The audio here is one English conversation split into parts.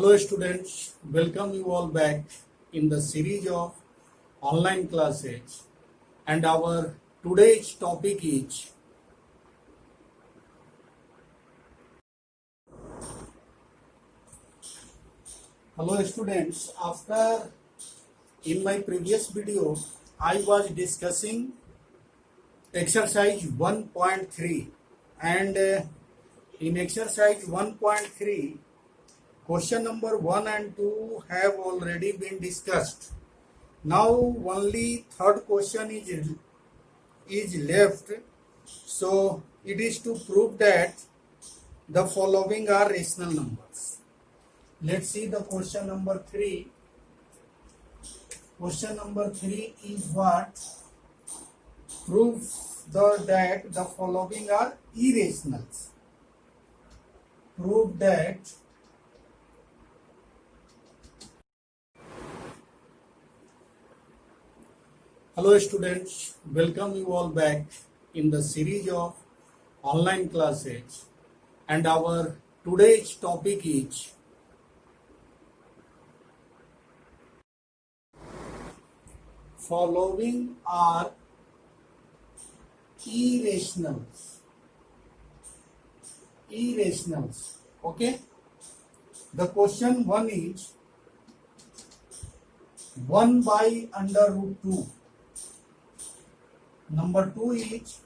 Hello students, welcome you all back in the series of online classes, and our today's topic is hello students. After in my previous video I was discussing exercise 1.3 and in exercise 1.3 question number 1 and 2 have already been discussed. Now only third question is left. So it is to prove that the following are rational numbers. Let's see the question number 3. Question number 3 is what? Prove that the following are irrationals. Prove that hello students, welcome you all back in the series of online classes, and our today's topic is following are irrationals. Okay, the question 1 is 1 by under root 2. Number 2 is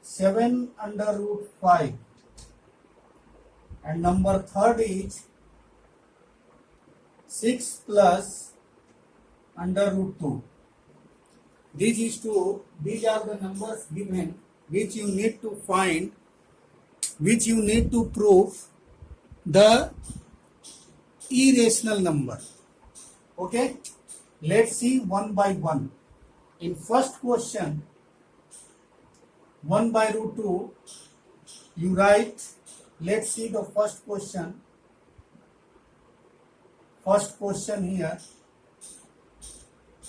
7 under root 5. And number 3rd is 6 plus under root 2. These are the numbers given which you need to find, which you need to prove the irrational number. Okay, let's see one by one. In first question, 1 by root 2, you write, let's see the first question. First question here,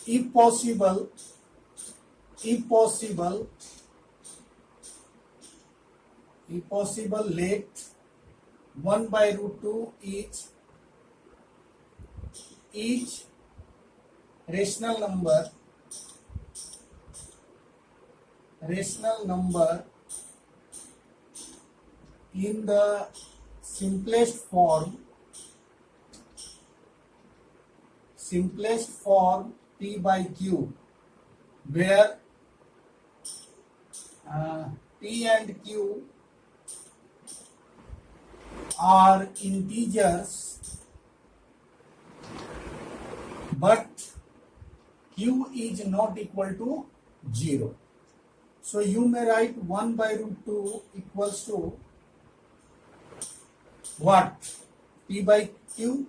if possible, let 1 by root 2 each rational number in the simplest form P by Q, where P and Q are integers but Q is not equal to 0. So you may write 1 by root 2 equals to what? P by Q.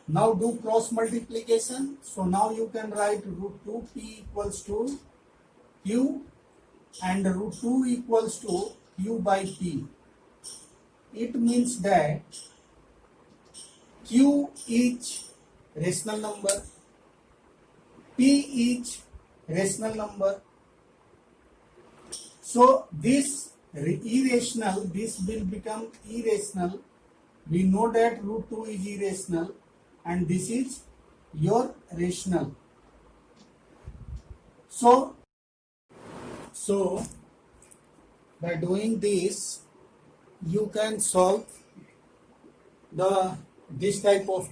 Now do cross multiplication. So now you can write root 2P equals to Q and root 2 equals to Q by P. It means that Q is rational number, P is rational number. So this will become irrational. We know that root 2 is irrational and this is your rational. So by doing this, you can solve this type of.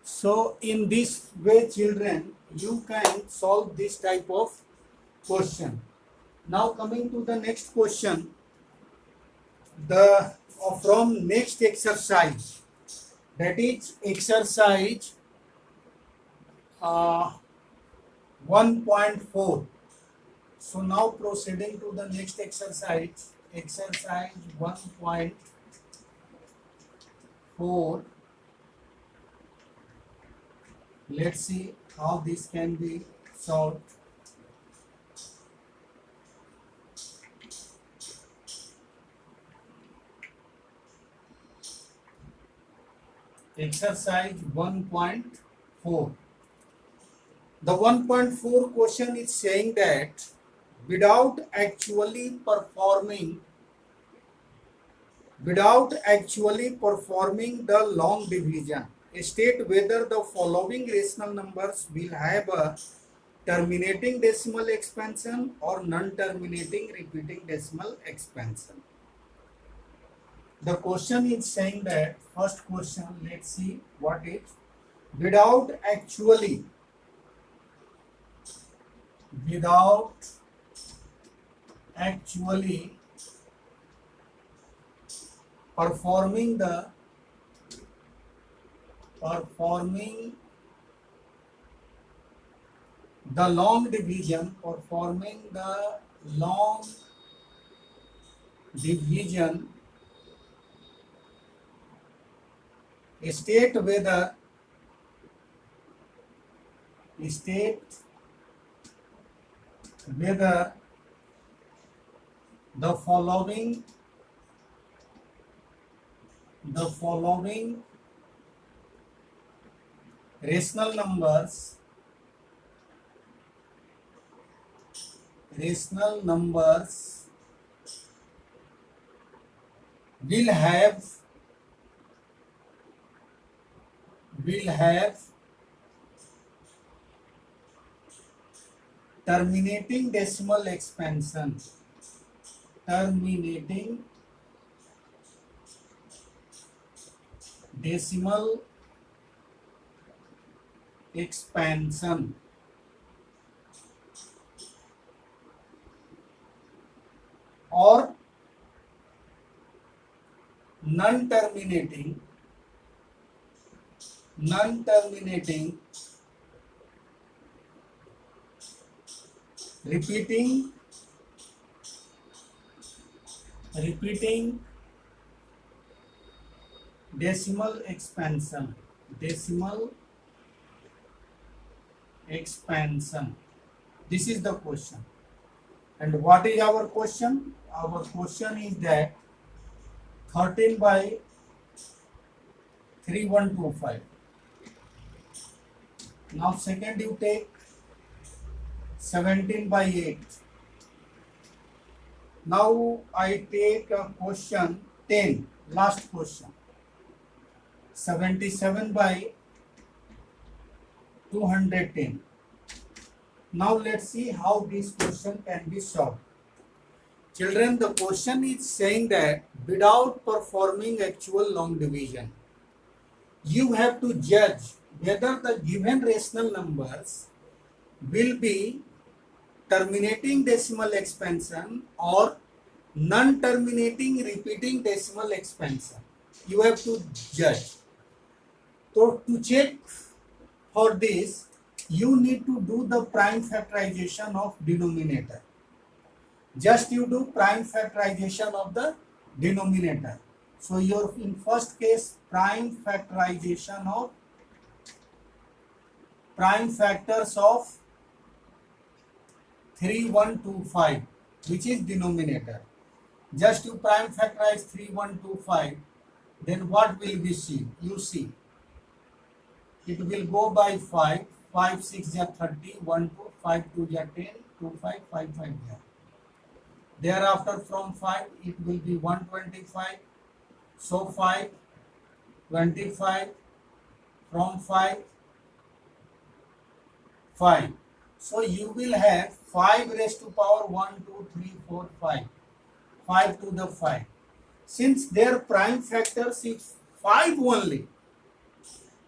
So in this way, children, you can solve this type of question. Now coming to the next question, from next exercise, that is exercise 1.4. So now proceeding to the next exercise 1.4. Let's see how this can be solved. Exercise 1.4. The 1.4 question is saying that without actually performing the long division. State whether the following rational numbers will have a terminating decimal expansion or non-terminating repeating decimal expansion. The question is saying that, first question, let's see what is without actually performing the long division, state whether the following rational numbers will have terminating decimal expansion. Or non-terminating repeating decimal expansion. This is the question. And what is our question? Our question is that 13 by 3125. Now second you take 17 by 8. Now I take a question 10, last question. 77 by 210. Now let's see how this question can be solved. Children, the question is saying that without performing actual long division, you have to judge whether the given rational numbers will be terminating decimal expansion or non-terminating repeating decimal expansion. You have to judge. So to check for this, you need to do the prime factorization of denominator. Just you do prime factorization of the denominator. So your in first case prime factors of 3125, which is denominator. Just you prime factorize 3125, then what will we see? You see, it will go by 5, 5 6 is 30, 1 2, 5 2 is 10, 2 5, 5 5 is. Thereafter from 5 it will be 125. So 5, 25, from 5, 5. So you will have 5 raised to power 1, 2, 3, 4, 5. 5 to the 5. Since their prime factors is 5 only,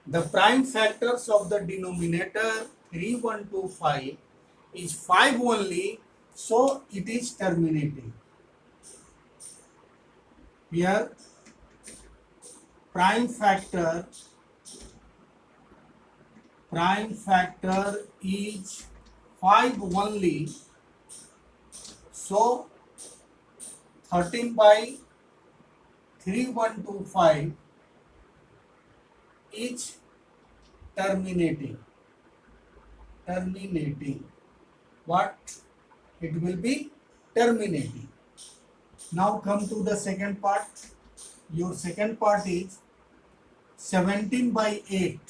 the prime factors of the denominator 3125 is 5 only, so it is terminating. Here prime factor is 5 only, so 13 by 3125 is terminating. What? It will be terminating. Now come to the second part. Your second part is 17 by 8.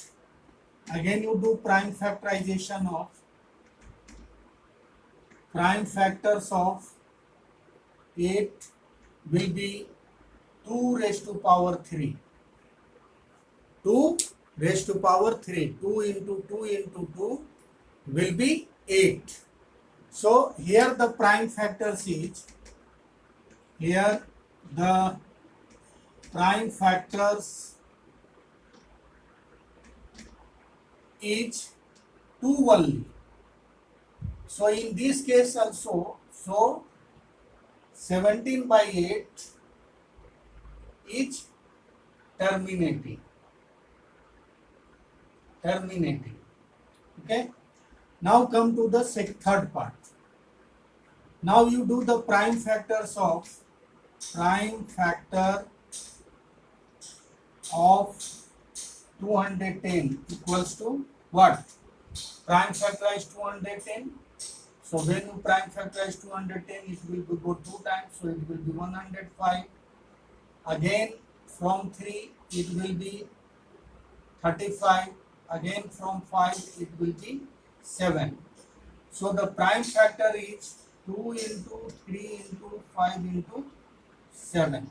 Again you do prime factorization of prime factors of 8 will be 2 raised to power 3. 2 raised to power 3. 2 into 2 into 2 will be 8. So here the prime factors is, here the prime factors is 2 only. So in this case also, so 17 by 8 is terminating. Okay. Now come to the third part. Now you do the prime factor of 210 equals to what? Prime factorize 210. So when you prime factorize 210, it will be go 2 times, so it will be 105. Again from 3 it will be 35. Again from 5 it will be 7. So the prime factor is 2 into 3 into 5 into 7.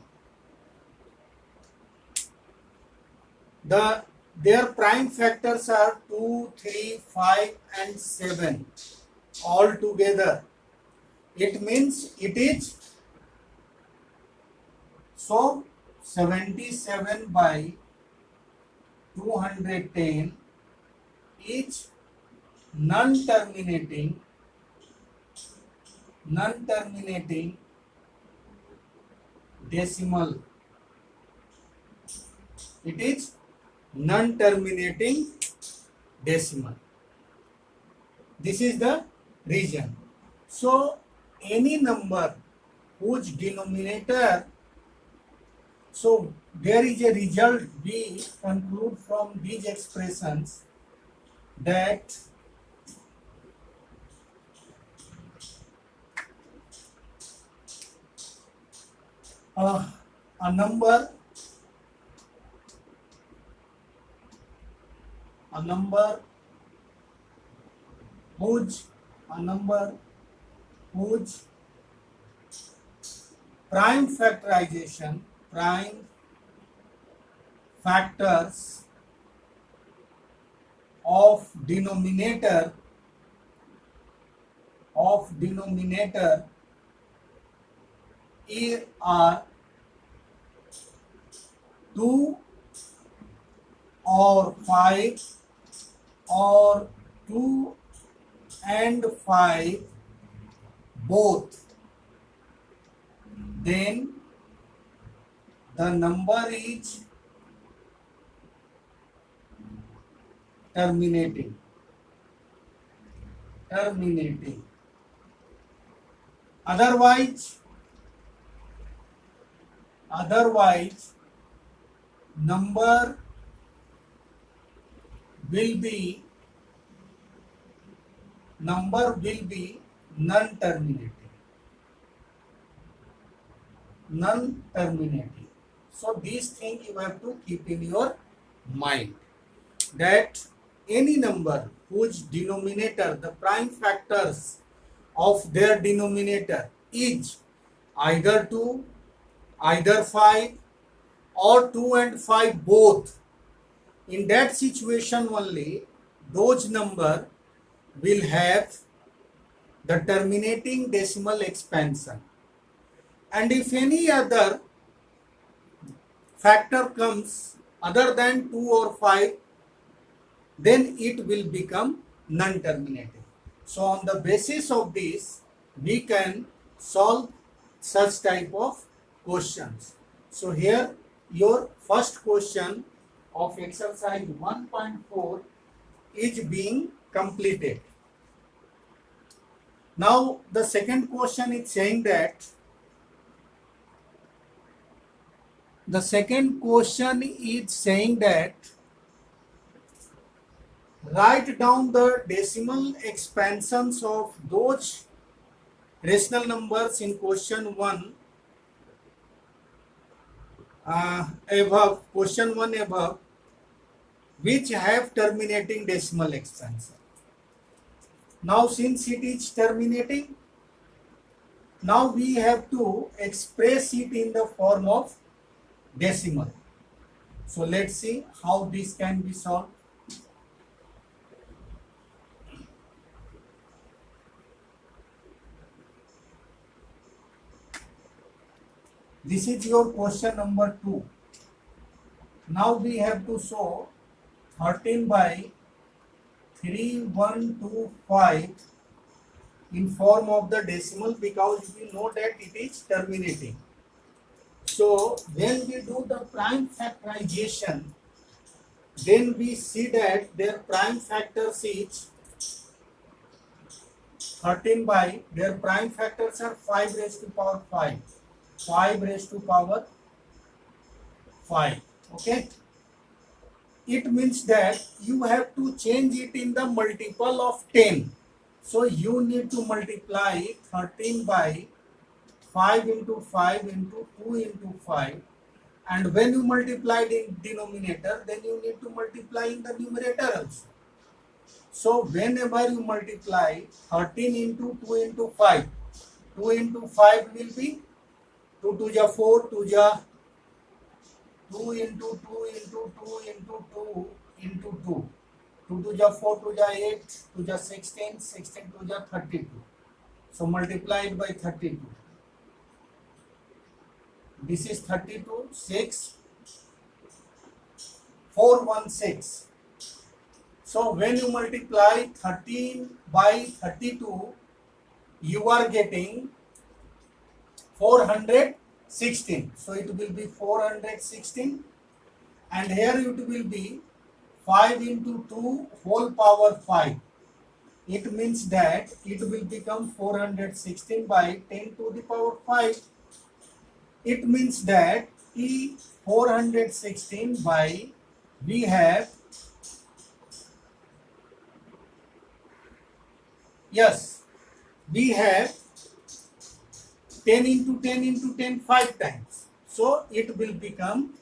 Their prime factors are 2, 3, 5 and 7 all together. It means it is, so 77 by 210 is non-terminating decimal. It is non-terminating decimal. This is the reason. So any number whose denominator, so there is a result we conclude from these expressions that a number whose prime factors of denominator are 2 or 5 or 2 and 5 both, then the number is terminating. Otherwise number will be non-terminating. So these things you have to keep in your mind, that any number whose denominator, the prime factors of their denominator is either 2, either 5 or 2 and 5 both, in that situation only those number will have the terminating decimal expansion. And if any other factor comes other than 2 or 5, then it will become non-terminating. So on the basis of this, we can solve such type of questions. So here your first question of exercise 1.4 is being completed. Now the second question is saying that write down the decimal expansions of those rational numbers in question 1 above, which have terminating decimal expansion. Now since it is terminating, Now we have to express it in the form of decimal. So let's see how this can be solved. This is your question number 2. Now we have to show 13 by 3125 in form of the decimal, because we know that it is terminating. So when we do the prime factorization, then we see that their prime factors is 13 by, their prime factors are 5 raised to power 5, 5 raised to power 5. Okay, it means that you have to change it in the multiple of 10. So you need to multiply 13 by 5 into 5 into 2 into 5, and when you multiply in denominator, then you need to multiply in the numerator also. So whenever you multiply 13 into 2 into 5, 2 into 5 will be 2 to the 4, 2 the 2 into 2 into 2 into 2 into 2, 2 to the 4 to the 8 to the 16, 16 to the 32. So multiplied by 32. This is 32, 6, 4, 1, 6. So when you multiply 13 by 32, you are getting 416. So it will be 416, and here it will be 5 into 2 whole power 5. It means that it will become 416 by 10 to the power 5. It means that 416 by, we have, yes, we have 10 into 10 into 10 5 times. So it will become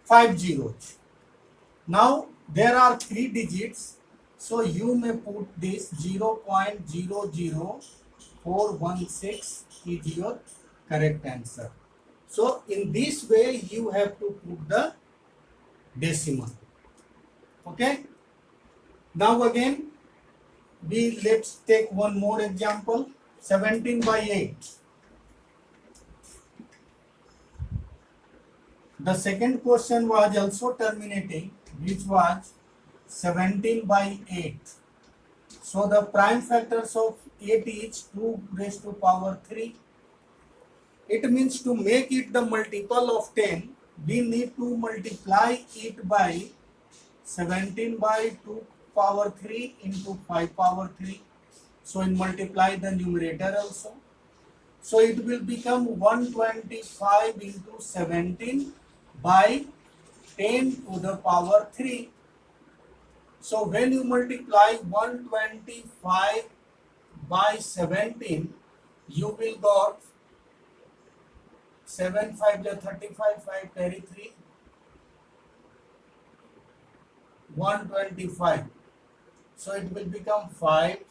5 zeros. Now there are 3 digits. So you may put this 0.00416 is your correct answer. So in this way you have to put the decimal. Okay. Now again let's take one more example. 17 by 8. The second question was also terminating, which was 17 by 8. So the prime factors of 8 is 2 raised to power 3. It means to make it the multiple of 10, we need to multiply it by 17 by 2 power 3 into 5 power 3. So in multiply the numerator also. So it will become 125 into 17 by 10 to the power 3. So when you multiply 125 by 17, you will got 7 5 the 35, 5 carry 3, 125. So it will become 5.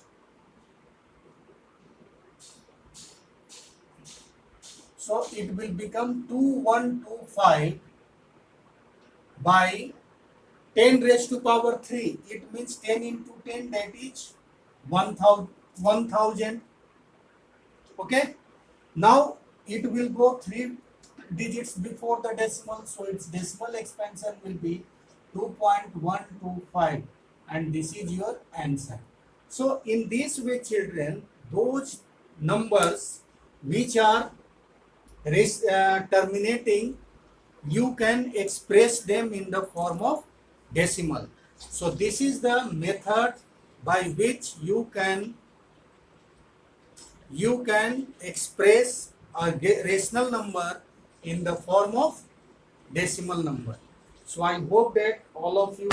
So it will become 2125 by 10 raised to power 3. It means 10 into 10, that is 1000. Okay. Now it will go 3 digits before the decimal. So its decimal expansion will be 2.125, and this is your answer. So in this way, children, those numbers which are terminating, you can express them in the form of decimal. So this is the method by which you can express a rational number in the form of decimal number. So I hope that all of you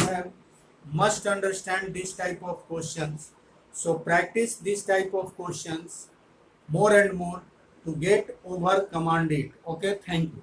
must understand this type of questions. So practice this type of questions more and more to get over command it. Okay, thank you.